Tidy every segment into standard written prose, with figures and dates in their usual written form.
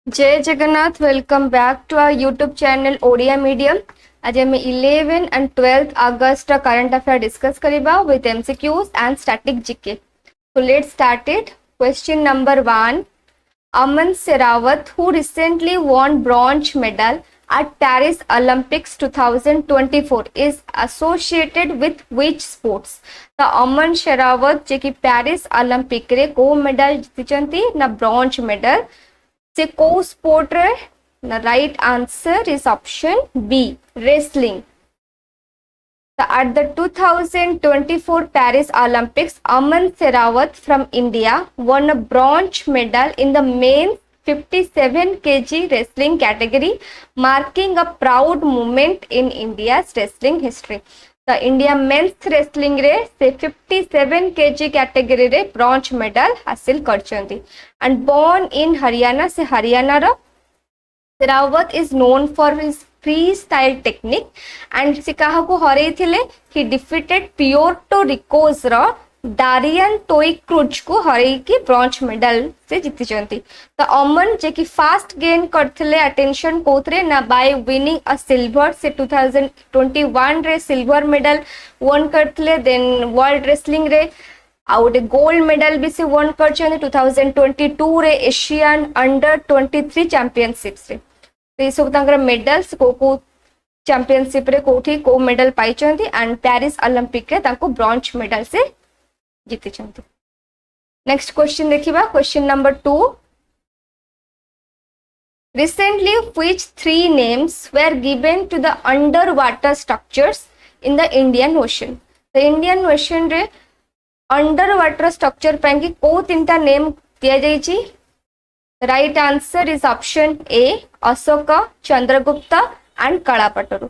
जय Jagannath. Welcome back to our YouTube channel Odia medium. आज हम 11 एंड 12 अगस्त करंट अफेयर डिस्कस करिबा with MCQs and static GK. So let's start it. Question number 1. Aman Serawat, who recently won bronze medal at Paris Olympics 2024, is associated with which sports? तो अमन शेरावत जे कि Paris Olympic रे को medal जीतिचंती ना bronze medal से को sport रे ना right answer is option B wrestling. At the 2024 Paris Olympics, Aman Serawat from India won a bronze medal in the men's 57 kg wrestling category, marking a proud moment in India's wrestling history. The India men's wrestling रे से 57 kg category रे bronze medal हासिल करचंती and born in Haryana से हरियाणा रा Serawat is known for his freestyle technique and से कहा को हरे थिले he defeated Puerto Rico's रा डारियन टोइक क्रूज को हरे की ब्रॉन्ज मेडल से जीती चंती। तो अमन जे की फास्ट गेन करथिले अटेंशन कोथरे ना बाय विनिंग अ सिल्वर से 2021 रे सिल्वर मेडल वन करथिले देन वर्ल्ड रेसलिंग रे आ गोटे गोल्ड मेडल भी से वन करछन 2022 रे एशियन अंडर 23 चैंपियनशिप्स रे। ये सब तांकर मेडल्स को चैंपियनशिप रे कोठी को मेडल पाई चंती एंड पेरिस ओलंपिक रे तांको ब्रॉन्ज मेडल से जीती चंती। नेक्स्ट क्वेश्चन देखिबा question number 2। Recently, which three names were given to the underwater structures in the Indian Ocean? The Indian Ocean रे underwater structure ପାଇଁ कि को तीनटा नेम दिया जायछि। Right answer is option A, Ashoka, Chandragupta and Kalapataru.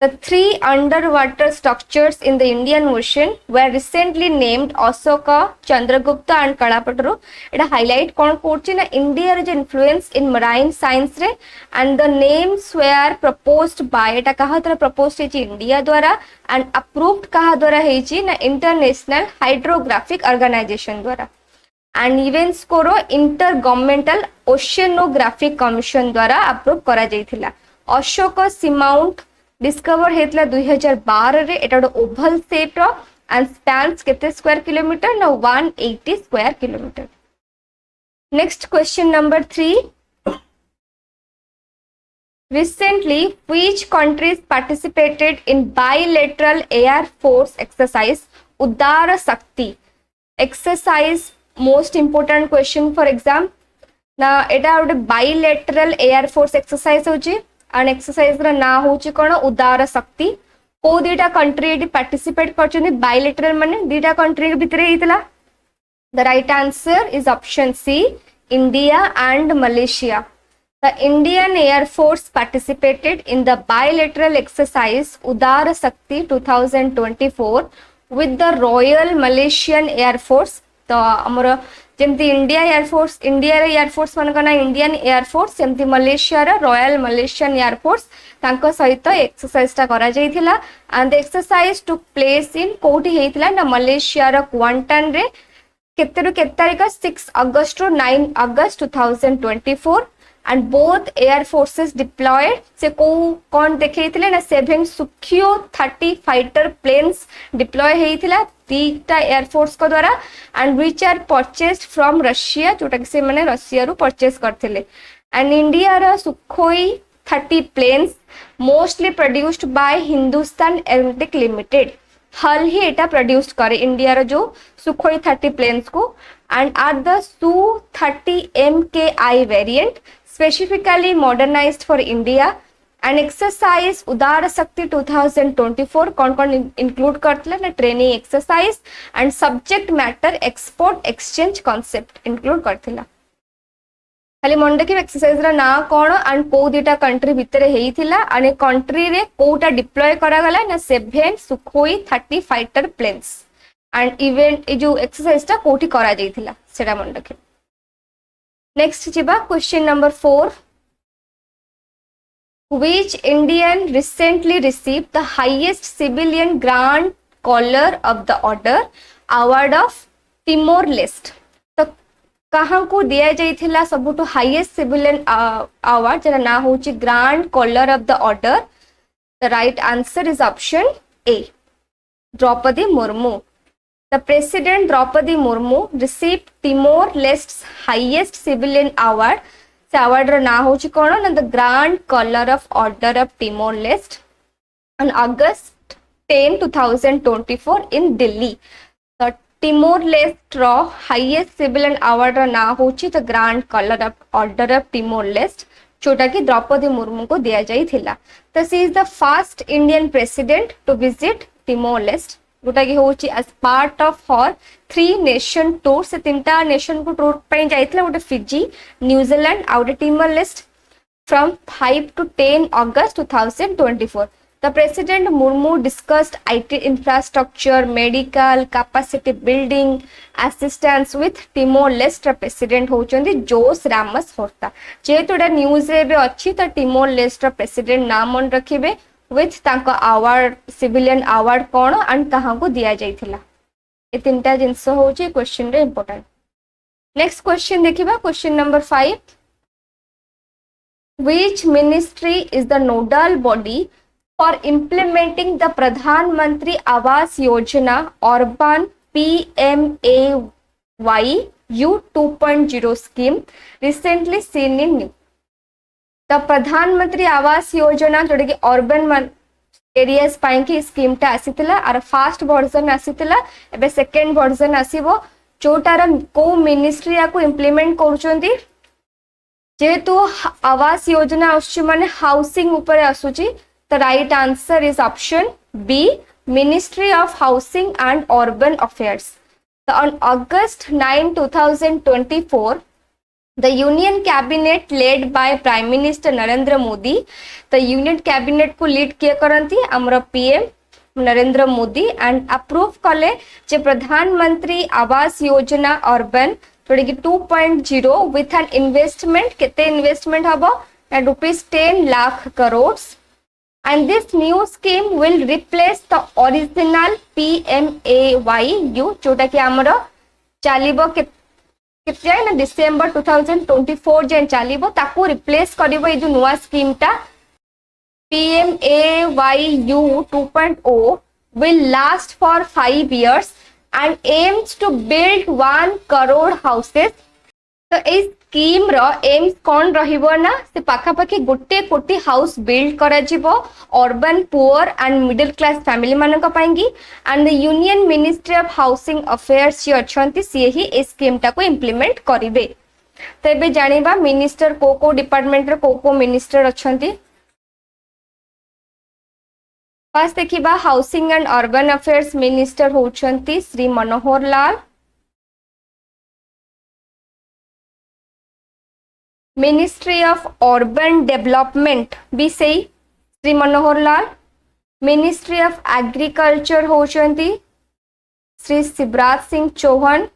The three underwater structures in the Indian Ocean were recently named Ashoka, Chandragupta and Kalapataru. It highlight कौन कोर्ची ना India रे influence in marine science रे and the names were proposed by एटा कहा द्वारा proposed है India द्वारा and approved कहा द्वारा है ना International Hydrographic Organization द्वारा and events कोरो इंटर गवर्नमेंटल ओशियनोग्राफिक कमिशन द्वारा अप्रूव करा जाइथिला। अशोक सीमाउंट डिस्कवर हेतला 2012 रे एटा ओवल शेप रो एंड स्पैन्स केते स्क्वायर किलोमीटर ना 180 square kilometer. Next question number 3। Recently, which countries participated in bilateral air force exercise Udara Shakti exercise? Most important question for exam ना एटा गोटे बाइलेटरल एयर फोर्स एक्सरसाइज होची and exercise रा ना होची कोन उदार शक्ति। को दीटा कंट्री पार्टिसिपेट करछन बाइलेटरल माने दीटा कंट्री भीतर हेतला। The right answer is option C India and Malaysia. The Indian air force participated in the bilateral exercise Udara Shakti 2024 with the royal Malaysian air force. तो हमर जेमती इंडिया एयरफोर्स इंडिया रे air force मान ना इंडियन एयरफोर्स सेमती Malaysia रे royal Malaysian air force तांको सहित एक्सरसाइज टा करा जाइथिला and the exercise took place in कोठी हेतिला ना मलेशिया रे क्वांटन रे केते रु केते तारिख 6 अगस्त रो 9 अगस्त 2024 and both air forces deployed से को कौन देखेइथिले ना 7 सुखियो 30 फाइटर प्लेन्स डिप्लॉय हेइथिला तीटा एयर फोर्स को द्वारा and which are purchased from Russia जोटा कि से माने रशिया रु परचेस करथिले and India रा Sukhoi 30 planes mostly produced by Hindustan Aeronautic Limited हल ही एटा प्रोड्यूस करे इंडिया रो जो सुखोई 30 प्लेन्स को and are the Su-30 MKI variant specifically modernized for India and exercise उदार शक्ति 2024 कौन इंक्लूड करथिला ना training exercise and subject matter export exchange concept include करथिला। खाली मन देखिब एक्सरसाइज रा ना कोन एंड को दीटा कंट्री भितर हेइथिला एंड कंट्री रे कोटा डिप्लॉय करा गला ना 7 Sukhoi 30 fighter planes and event ए जो एक्सरसाइज टा कोठी करा जाइथिला सेटा मन रखे। नेक्स्ट जिबा question number 4। Which Indian recently received the highest civilian grand collar of the order award of Timor Leste? तो कहाँ को दिया जाइथिला सबुठु हाईएस्ट सिविलियन अवार्ड जरा ना होची grand collar of the order. The right answer is option A, Draupadi Murmu. The President Draupadi Murmu received Timor-Leste's highest civilian award. से award रो ना होची कोन ना the Grand Collar of Order of Timor-Leste on August 10, 2024 in Delhi. The Timor-Leste row highest civilian award रो ना होची the Grand Collar of Order of Timor-Leste जोटा कि द्रौपदी मुर्मू को दिया जाई थिला. So she is the first Indian president to visit Timor-Leste. गोटा कि होची as part of her 3 nation tour. से 3टा नेशन को टूर पे जाइथिला. गोटे फिजी, न्यूजीलैंड आउ टिमोर लेस्ट from 5 to 10 August 2024. The President Murmu discussed IT infrastructure, medical capacity building, assistance with Timor-Leste President होचंदी जोस रामस होता. जेहेतु एटा न्यूज रे बे अछि त Timor-Leste प्रेसिडेंट नाम मन रखिबे with तांको award civilian award cone and कहां को दिया जाइथिला. ए तीनटा जिंस होची क्वेश्चन रे इंपोर्टेंट. नेक्स्ट क्वेश्चन देखिबा. Question number 5. Which ministry is the nodal body for implementing the Pradhan Mantri Awas Yojana Urban PMAYU 2.0 scheme recently seen in news? The Pradhan Mantri Awas Yojana जोटा कि urban areas पाई की scheme टा आसीतिला. आर first version आसीतिला. एबे second version आसीबो जोटार को ministry या को इंप्लीमेंट करूचंदी. जेहेतु आवास योजना आसुची माने हाउसिंग ऊपर आसुची. The right answer is option B, ministry of housing and urban affairs. On August 9, 2024 the Union Cabinet led by Prime Minister Narendra Modi. The Union Cabinet को lead किया करंती हमर PM Narendra Modi and approve कले जे प्रधानमंत्री Awas Yojana urban जोटा कि 2.0 with an investment केते investment हबो rupees 10 lakh crore. And this new scheme will replace the original PMAYU जोटा कि हमर चलिबो कितने ना डिसेंबर 2024 जेन चलिबो ताको रिप्लेस करिवो ए जो नुवा स्कीम टा PMAYU 2.0 will last for 5 years and aims to build 1 crore houses. तो इस स्कीम रो एम्स कौन रहिबो ना से पाखा पाखी गोटे कोटी हाउस बिल्ड करा जिवो urban poor and middle class family मानक पाएंगी. And the union ministry of housing affairs जे अछंती से ही इस स्कीम टा को इंप्लीमेंट करिवे. तो एबे जानिबा मिनिस्टर को डिपार्टमेंट रे को मिनिस्टर अछंती. फर्स्ट देखिबा housing and urban affairs minister होचंती Shri Manohar Lal. Ministry of urban development भी सही Shri Manohar Lal. Ministry of agriculture होचंती Shri Shivraj Singh Chouhan.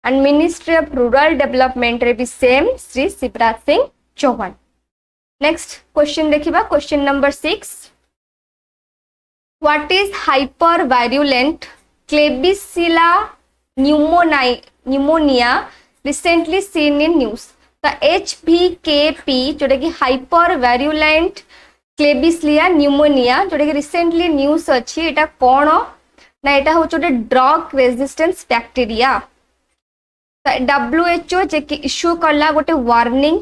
And ministry of rural development रे भी same Shri Shivraj Singh Chouhan. Next question देखिबा. Question number 6. What is hyper virulent Klebsiella pneumonia recently seen in news? The HVKP जोटा कि hyper virulent क्लेबिसिलिया pneumonia जोटा कि रिसेंटली न्यूज अच्छी एटा कौन ना एटा हो छोटे ड्रग रेजिस्टेंस बैक्टीरिया. WHO जे कि इश्यू करला गोटे वार्निंग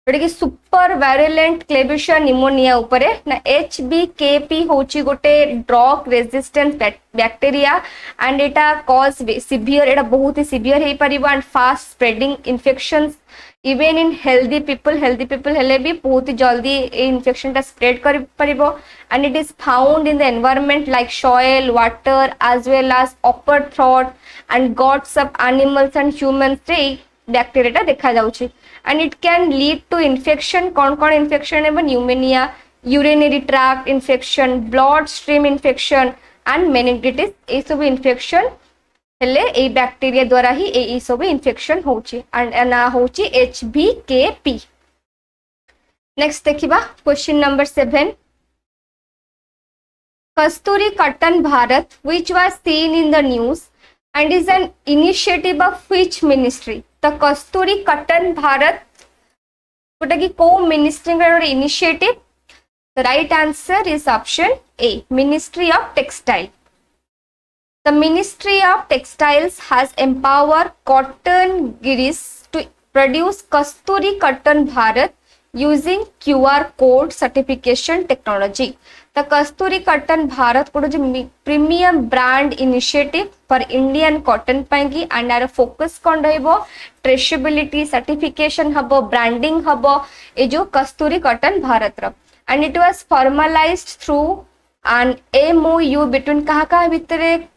जोटा कि सुपर वायरुलेंट क्लेबिसिया न्यूमोनिया ऊपर ना HVKP होची गोटे ड्रग रेजिस्टेंस बैक्टीरिया एंड एटा कॉज सिवियर एटा बहुत ही सिवियर हे परिबो and fast spreading infections even in healthy people हेले भी बहुत ही जल्दी ए इन्फेक्शन टा स्प्रेड कर परिबो. And it is found in the environment like soil water as well as upper throat and guts of animals and humans रे bacteria देखा जाउची. And it can lead to infection कौन इन्फेक्शन है pneumonia, urinary tract infection, blood stream infection and meningitis. ए सब infection हेले ए bacteria द्वारा ही ए सब इन्फेक्शन होची एंड ना होची HVKP. नेक्स्ट देखिबा. Question number 7. Kasturi Cotton Bharat, which was seen in the news and is an initiative of which ministry? The Kasturi Cotton Bharat, जोटा कि को ministry initiative? The right answer is option A, Ministry of Textile. The Ministry of Textiles has empowered cotton giris to produce Kasturi Cotton Bharat using QR code certification technology. The Kasturi Cotton Bharat is premium brand initiative for Indian cotton pangi and our focus kon rahibo traceability certification habo branding habo e jo Kasturi Cotton Bharat ra, and it was formalized through an MOU between kaha bhitere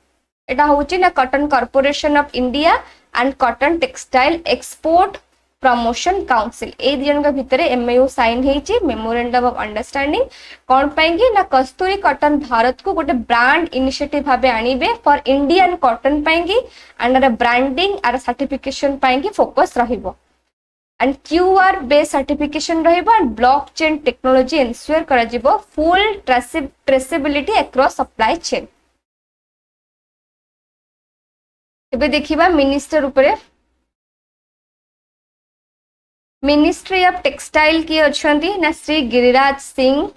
एटा होची ना cotton corporation of India and cotton textile export promotion council ए दिजन का भितर MOU sign हेची memorandum of understanding कोन पाएंगे ना कस्तूरी कॉटन भारत को गोटे ब्रांड इनिशिएटिव भाबे आनिबे फॉर इंडियन कॉटन पाएंगे एंड ब्रांडिंग आर सर्टिफिकेशन पाएंगे फोकस रहिबो एंड क्यूआर बेस्ड सर्टिफिकेशन रहिबो एंड ब्लॉकचेन टेक्नोलॉजी एंश्योर करा जिवो full traceability across supply chain. एबे देखिबा मिनिस्टर उपरे मिनिस्ट्री ऑफ टेक्सटाइल की अछंती ना Shri Giriraj Singh,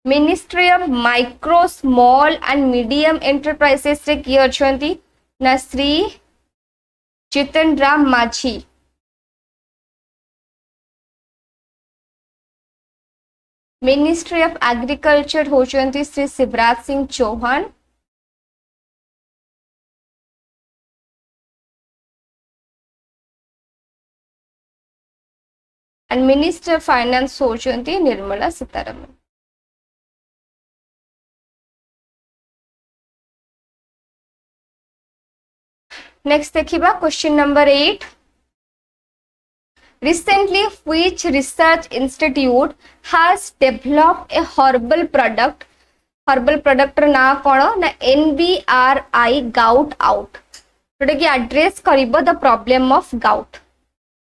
ministry of micro small and medium enterprises रे की अछंती ना Shri Jitan Ram Manjhi, ministry of agriculture होचंती Shri Shivraj Singh Chouhan, and minister finance होचंती निर्मला सीतारमण। नेक्स्ट देखिबा question number 8। Recently, which research institute has developed a herbal product? Herbal product ना कौन ना NBRI gout out, जोटा कि address करिबो the problem of gout।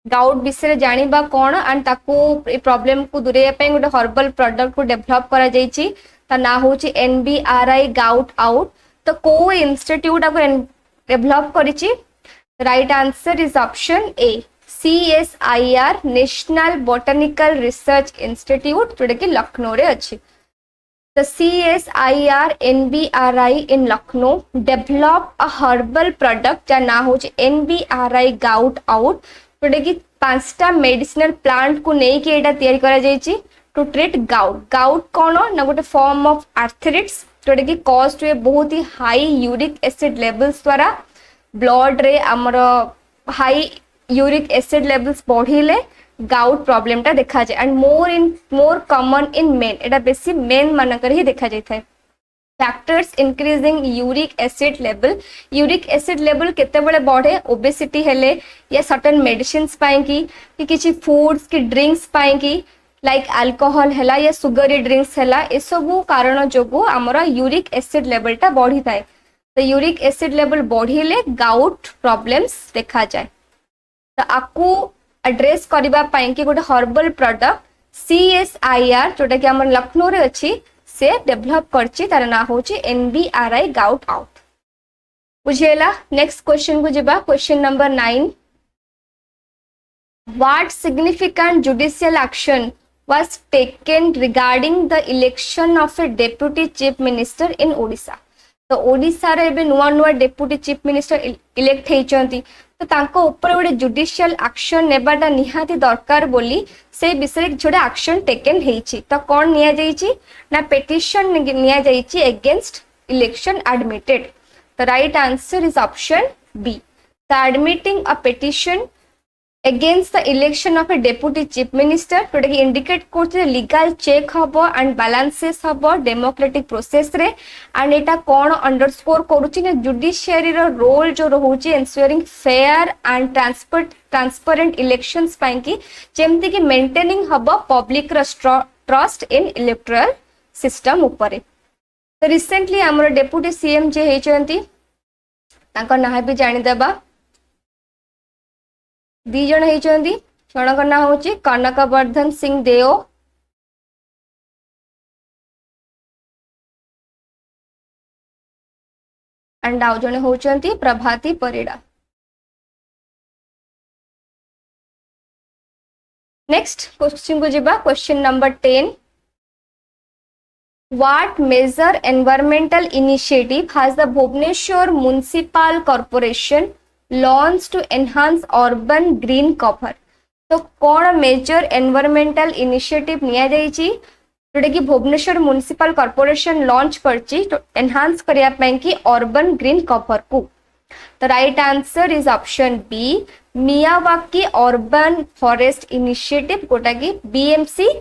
gout विषय जानिबा कौन एंड ताकू ए प्रॉब्लम को दूरे पे गोटे हर्बल प्रोडक्ट को डेवलप करा जायछि, ता ना होछि NBRI gout out। तो को इंस्टीट्यूट आपको डेवलप करिछि? Right answer is option A, CSIR national botanical research institute, जोटा कि लखनऊ रे अच्छी। The CSIR NBRI in Lucknow develop a herbal product जा ना हो NBRI gout out, जोटा कि 5टा मेडिसिनल प्लांट को नहीं कि एटा तैयारी करा जायछि टू ट्रीट गाउट। गाउट कौन ना गोटे फॉर्म ऑफ आर्थराइटिस, जोटा कि कॉज हुए बहुत ही हाई यूरिक एसिड लेवल्स द्वारा ब्लड रे हमर हाई यूरिक एसिड लेवल्स बढ़िले गाउट प्रॉब्लम टा देखा जाए and more common in men, एटा बेसी मेन मानकर ही देखा जाए। Factors increasing uric acid level, uric acid level केतेबेले बढ़े ओबेसिटी हेले या सर्टेन मेडिसिन्स पाई कि किछि फूड्स की ड्रिंक्स पाई कि लाइक अल्कोहल हैला या सुगरी ड्रिंक्स हैला, ए सबु कारण जोगु हमर यूरिक एसिड लेवल टा बढ़ी थाए। तो यूरिक एसिड लेवल बढ़िले गाउट प्रॉब्लम्स देखा जाए। तो आपको एड्रेस करबा पाई कि गोटे हर्बल प्रोडक्ट CSIR जोटा कि हमर लखनऊ रे अछि से डेवलप करछि, तार ना होछि NBRI गाउट आउट। बुझेला? नेक्स्ट क्वेश्चन को जिबा, question number 9। What significant judicial action was taken regarding the election of a deputy chief minister in Odisha? तो ओडिशा रे बे नुआ नुआ डेप्यूटी चीफ मिनिस्टर इलेक्ट हेचंती, तो तांको ऊपर गोटे जुडिशियल एक्शन नेबाटा निहाती दरकार बोली से विषय जोड़े एक्शन टेकन हेची। तो कौन निया जाइची ना पेटिशन निया जाइची अगेंस्ट इलेक्शन एडमिटेड। तो right answer is option B. तो admitting a petition against the election of a deputy chief minister जोटा कि इंडिकेट करते लीगल चेक हबो एंड बैलेंसेस हबो डेमोक्रेटिक प्रोसेस रे, एंड एटा कोन अंडरस्कोर करूची ना जुडिशियरी रो रोल जो रहउची ensuring fair and transparent elections पाई कि जेमति कि मेंटेनिंग हबो पब्लिक रो ट्रस्ट इन इलेक्टोरल सिस्टम ऊपर। तो रिसेंटली हमर डेप्यूटी सीएम जे हेचंती तांको नाम भी जानि देबा, दी जण होती जनक ना हूँ कनकवर्धन सिंह देओ एंड आउ जने होती प्रभाती परिड़ा। नेक्स्ट क्वेश्चन को जिबा question number 10 What major environmental initiative has the Bhubaneswar Municipal Corporation launched to enhance urban green cover? तो कौन मेजर एनवायरमेंटल इनिशिएटिव निया जाइछि जोटा कि भुवनेश्वर म्युनिसिपल कॉर्पोरेशन लॉन्च करछि तो एनहांस करिया पई कि अर्बन ग्रीन कवर को। The right answer is option B Miyawaki urban forest initiative गोटा कि बीएमसी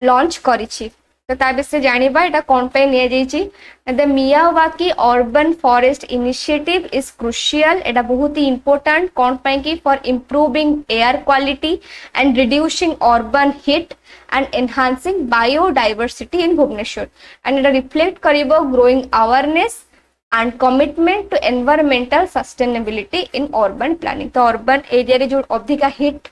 लॉन्च करिछि। तो ता विषय जानिबा एटा कोन पे निया जाइछि। The Miyawaki urban forest initiative is crucial एटा बहुत ही इंपोर्टेंट कोन पे कि for improving air quality and reducing urban heat and enhancing biodiversity in Bhubaneswar and एटा रिफ्लेक्ट करिवो growing awareness and commitment to environmental sustainability in urban planning. तो urban area रे जो अधिका हीट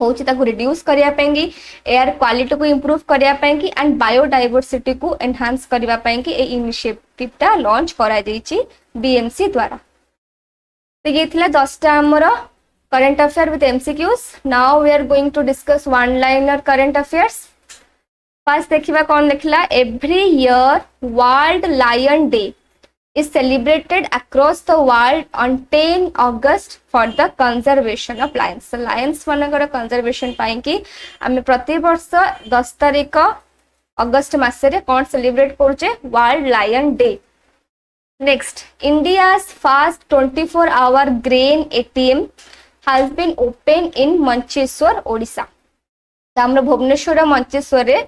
होची ताको रिड्यूस करिया पेंगी एयर क्वालिटी को इंप्रूव करिया पेंगी एंड बायोडायवर्सिटी को एनहांस करिया पेंगी ए इनिशिएटिव ता लॉन्च करा जाईची बीएमसी द्वारा। तो ये थिला 10टा हमर current affair with MCQs. Now we are going to discuss one liner current affairs. First देखिबा कोन लिखला every year world lion day is celebrated across the world on 10 August for the conservation of lions. So lions मानकर conservation पाई कि आमे प्रति वर्ष 10 तारिख अगस्त मासरे कौन सेलिब्रेट करूचे world lion day. Next India's first 24-hour grain ATM has been opened in Mancheswar Odisha. तो हमर भुवनेश्वर मंचेश्वर रे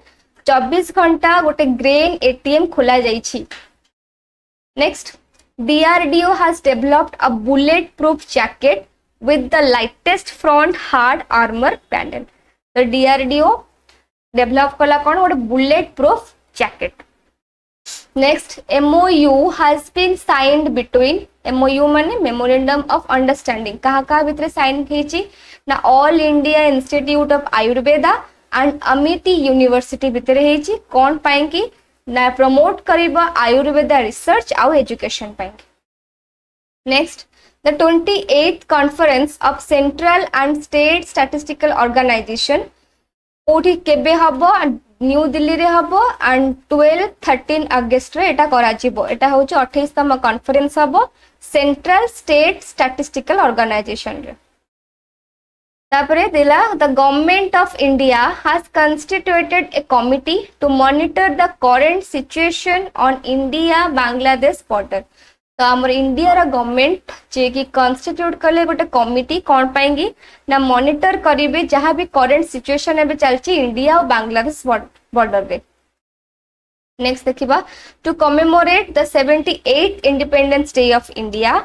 24 घंटा गोटे ग्रेन एटीएम खोला जाइछि। Next, DRDO has developed a bulletproof jacket with the lightest front hard armor panel. The DRDO develop कला कौन ଗୋଟେ bulletproof jacket. Next, MOU has been signed between MOU माने Memorandum of Understanding कहा कहा भितर sign हेची ना All India Institute of Ayurveda and Amity University भितर हेची कौन पाए कि ना प्रमोट करिबा आयुर्वेदा रिसर्च आउ एजुकेशन पाई। Next the 28th conference of central and state statistical organisation ओठी केबे हबो न्यू दिल्ली रे हबो एंड 12-13 अगस्त रे एटा करा जिवो। एटा होची 28तम कॉन्फ्रेंस हबो सेंट्रल स्टेट स्टैटिस्टिकल ऑर्गेनाइजेशन रे। तापरे दिला the government of India has constituted a committee to monitor the current situation on India Bangladesh border. तो हमर इंडिया रा गवर्नमेंट जे कि कंस्टिट्यूट करले गोटे कमिटी कोन पाएंगी ना मॉनिटर करिवे जहां भी करंट सिचुएशन एबे चलची इंडिया और बांग्लादेश बॉर्डर रे। नेक्स्ट देखिबा to commemorate the 78th independence day of India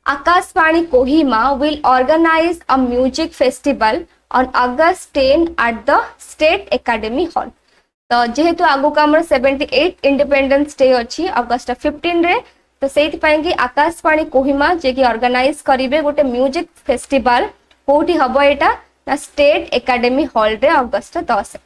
Akashvani Kohima will organize a music festival on August 10 at the State Academy Hall. तो जेहेतु आगु का हमर 78 इंडिपेंडेंस डे अछि अगस्त 15 रे तो सेति पाएंगे आकाशवाणी कोहिमा जे कि ऑर्गेनाइज करिवे गोटे म्यूजिक फेस्टिवल कोठी हबो एटा ना स्टेट एकेडमी हॉल रे अगस्त 10।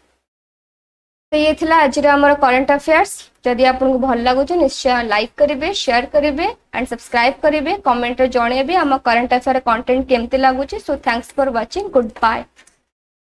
तो ये थिला आज हमर करंट अफेयर्स। जदि आपको भल लगुच निश्चय लाइक करेंगे शेयर करेंगे एंड सब्सक्राइब करेंगे कमेंट रे जणेबे हम करंट अफेयर कंटेंट केमती लगुच। So thanks for watching good bye.